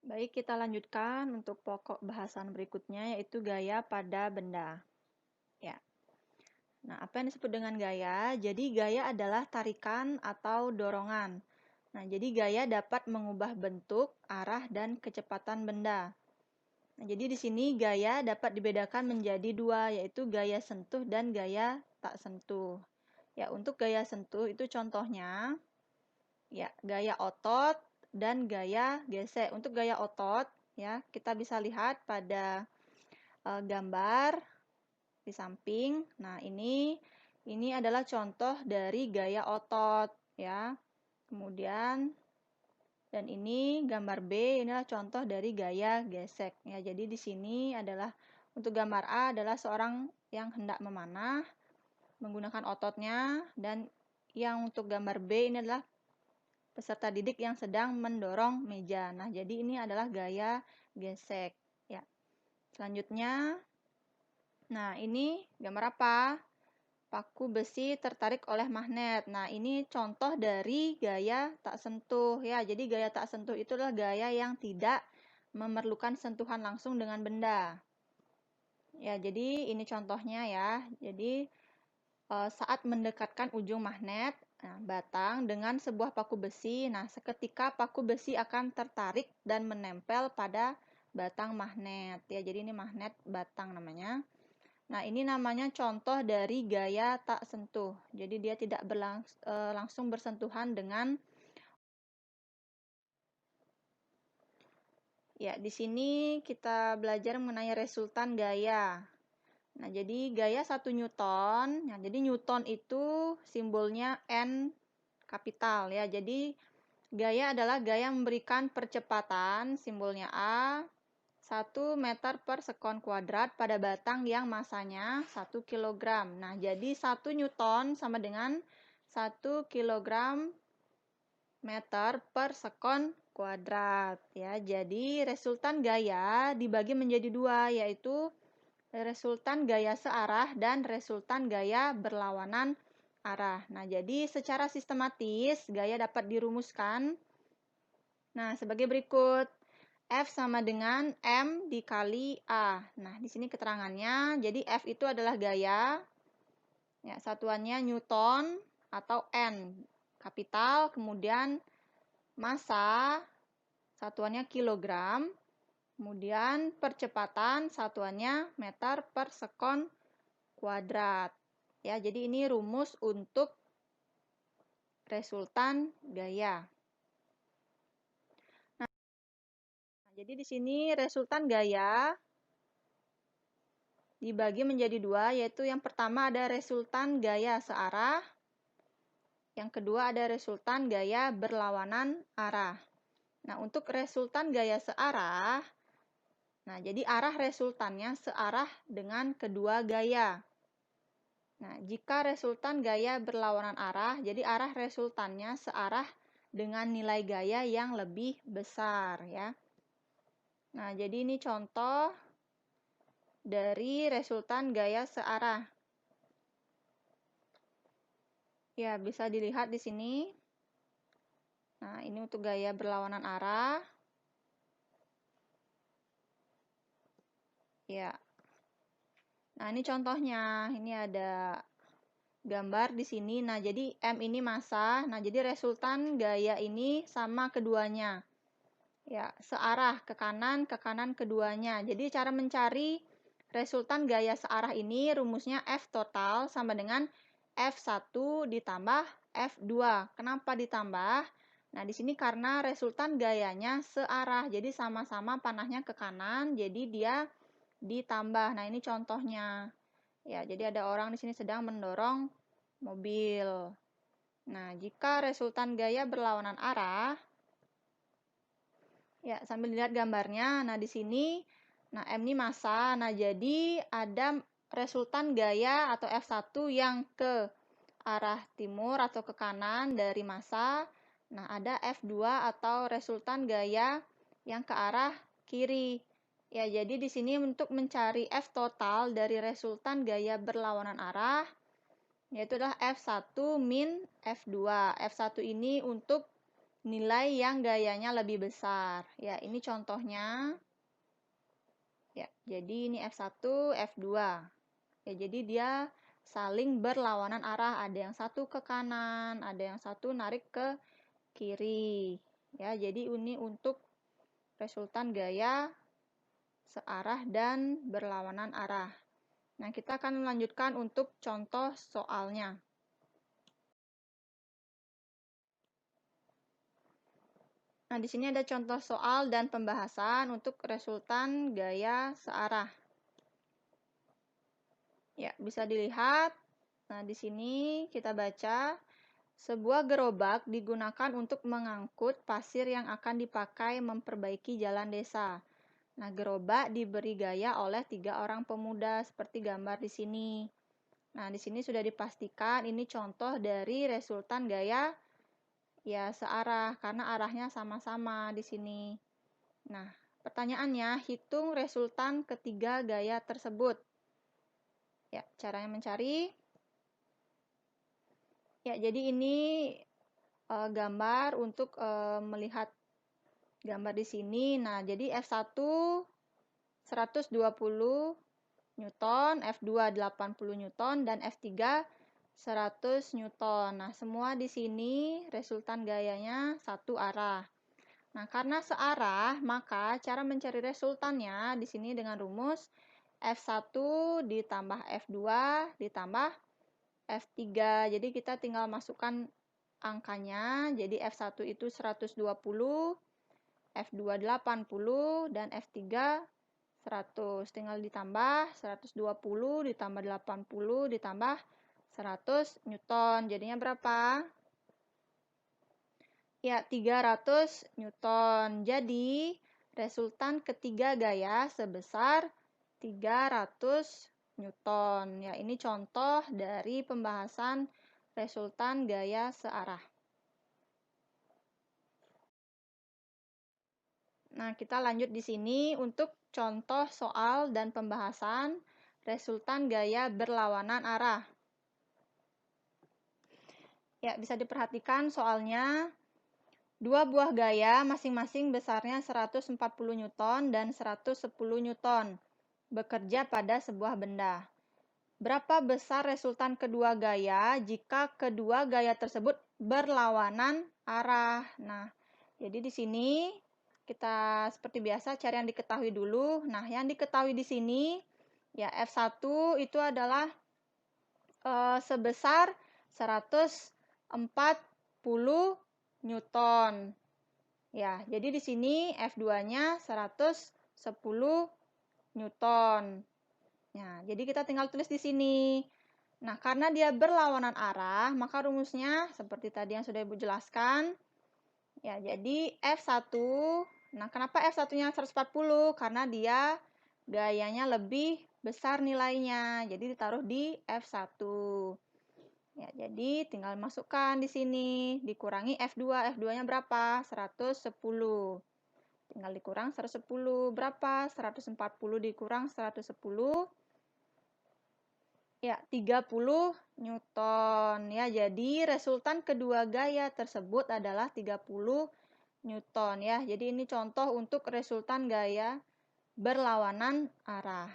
Baik, kita lanjutkan untuk pokok bahasan berikutnya, yaitu gaya pada benda. Ya. Nah, apa yang disebut dengan gaya? Jadi, gaya adalah tarikan atau dorongan. Nah, jadi gaya dapat mengubah bentuk, arah, dan kecepatan benda. Nah, jadi di sini gaya dapat dibedakan menjadi dua, yaitu gaya sentuh dan gaya tak sentuh. Ya, untuk gaya sentuh itu contohnya, ya, gaya otot dan gaya gesek. Untuk gaya otot, ya, kita bisa lihat pada gambar di samping. Nah, ini adalah contoh dari gaya otot, ya. Kemudian dan ini gambar B, inilah contoh dari gaya gesek. Ya, jadi di sini adalah untuk gambar A adalah seorang yang hendak memanah menggunakan ototnya, dan yang untuk gambar B ini adalah peserta didik yang sedang mendorong meja. Nah, jadi ini adalah gaya gesek. Ya. Selanjutnya, nah ini gambar apa? Paku besi tertarik oleh magnet. Nah, ini contoh dari gaya tak sentuh ya. Jadi gaya tak sentuh itu adalah gaya yang tidak memerlukan sentuhan langsung dengan benda. Ya, jadi ini contohnya ya. Jadi saat mendekatkan ujung magnet batang dengan sebuah paku besi, nah seketika paku besi akan tertarik dan menempel pada batang magnet ya. Jadi ini magnet batang namanya. Nah, ini namanya contoh dari gaya tak sentuh. Jadi dia tidak langsung bersentuhan dengan. Ya, di sini kita belajar mengenai resultan gaya. Nah, jadi gaya 1 Newton. Nah, jadi Newton itu simbolnya N kapital ya. Jadi gaya adalah gaya memberikan percepatan, simbolnya A, 1 meter per sekon kuadrat pada batang yang masanya 1 kg. Nah, jadi 1 Newton sama dengan 1 kg meter per sekon kuadrat ya. Jadi resultan gaya dibagi menjadi dua, yaitu resultan gaya searah dan resultan gaya berlawanan arah. Nah, jadi secara sistematis gaya dapat dirumuskan. Nah, sebagai berikut. F sama dengan M dikali A. Nah, di sini keterangannya. Jadi F itu adalah gaya. Ya, satuannya Newton atau N kapital, kemudian massa satuannya kilogram, kemudian percepatan satuannya meter per sekon kuadrat. Ya, jadi ini rumus untuk resultan gaya. Nah, jadi di sini resultan gaya dibagi menjadi dua, yaitu yang pertama ada resultan gaya searah, yang kedua ada resultan gaya berlawanan arah. Nah, untuk resultan gaya searah, nah jadi arah resultannya searah dengan kedua gaya. Nah, jika resultan gaya berlawanan arah, jadi arah resultannya searah dengan nilai gaya yang lebih besar ya. Nah, jadi ini contoh dari resultan gaya searah. Ya, bisa dilihat di sini. Nah, ini untuk gaya berlawanan arah. Ya. Nah, ini contohnya. Ini ada gambar di sini. Nah, jadi M ini massa. Nah, jadi resultan gaya ini sama keduanya. Ya, searah ke kanan keduanya. Jadi cara mencari resultan gaya searah ini rumusnya F total sama dengan F1 ditambah F2. Kenapa ditambah? Nah, di sini karena resultan gayanya searah. Jadi sama-sama panahnya ke kanan, jadi dia ditambah. Nah, ini contohnya. Ya, jadi ada orang di sini sedang mendorong mobil. Nah, jika resultan gaya berlawanan arah, ya, sambil lihat gambarnya. Nah, di sini, nah M ini massa. Nah, jadi ada resultan gaya atau F1 yang ke arah timur atau ke kanan dari massa. Nah, ada F2 atau resultan gaya yang ke arah kiri. Ya, jadi di sini untuk mencari F total dari resultan gaya berlawanan arah, yaitu adalah F1 min F2. F1 ini untuk nilai yang gayanya lebih besar. Ya, ini contohnya. Ya, jadi ini F1, F2. Ya, jadi dia saling berlawanan arah. Ada yang satu ke kanan, ada yang satu narik ke kiri. Ya, jadi ini untuk resultan gaya searah dan berlawanan arah. Nah, kita akan melanjutkan untuk contoh soalnya. Nah, di sini ada contoh soal dan pembahasan untuk resultan gaya searah. Ya, bisa dilihat. Nah, di sini kita baca, sebuah gerobak digunakan untuk mengangkut pasir yang akan dipakai memperbaiki jalan desa. Nah, gerobak diberi gaya oleh 3 orang pemuda seperti gambar di sini. Nah, di sini sudah dipastikan ini contoh dari resultan gaya ya searah karena arahnya sama-sama di sini. Nah, pertanyaannya, hitung resultan ketiga gaya tersebut. Ya, caranya mencari. Ya, jadi ini gambar untuk melihat gambar di sini. Nah, jadi F1 120 Newton, F2 80 Newton, dan F3 100 Newton. Nah, semua di sini resultan gayanya satu arah. Nah, karena searah, maka cara mencari resultannya di sini dengan rumus F1 ditambah F2 ditambah F3. Jadi kita tinggal masukkan angkanya. Jadi F1 itu 120, F2 80, dan F3 100. Tinggal ditambah 120 ditambah 80 ditambah 100 Newton. Jadinya berapa? Ya, 300 Newton. Jadi, resultan ketiga gaya sebesar 300 Newton. Ya, ini contoh dari pembahasan resultan gaya searah. Nah, kita lanjut di sini untuk contoh soal dan pembahasan resultan gaya berlawanan arah. Ya, bisa diperhatikan soalnya. Dua buah gaya masing-masing besarnya 140 Newton dan 110 Newton bekerja pada sebuah benda. Berapa besar resultan kedua gaya jika kedua gaya tersebut berlawanan arah? Nah, jadi di sini kita seperti biasa cari yang diketahui dulu. Nah, yang diketahui di sini ya F1 itu adalah sebesar 140 Newton. Ya, jadi di sini F2-nya 110 Newton. Ya, jadi kita tinggal tulis di sini. Nah, karena dia berlawanan arah, maka rumusnya seperti tadi yang sudah Ibu jelaskan. Ya, jadi F1. Nah, kenapa F1-nya 140? Karena dia gayanya lebih besar nilainya. Jadi ditaruh di F1. Ya, jadi tinggal masukkan di sini, dikurangi F2. F2-nya berapa? 110. Tinggal dikurang 110. Berapa? 140 dikurang 110. Ya, 30 Newton. Ya, jadi resultan kedua gaya tersebut adalah 30 Newton. Ya, jadi ini contoh untuk resultan gaya berlawanan arah.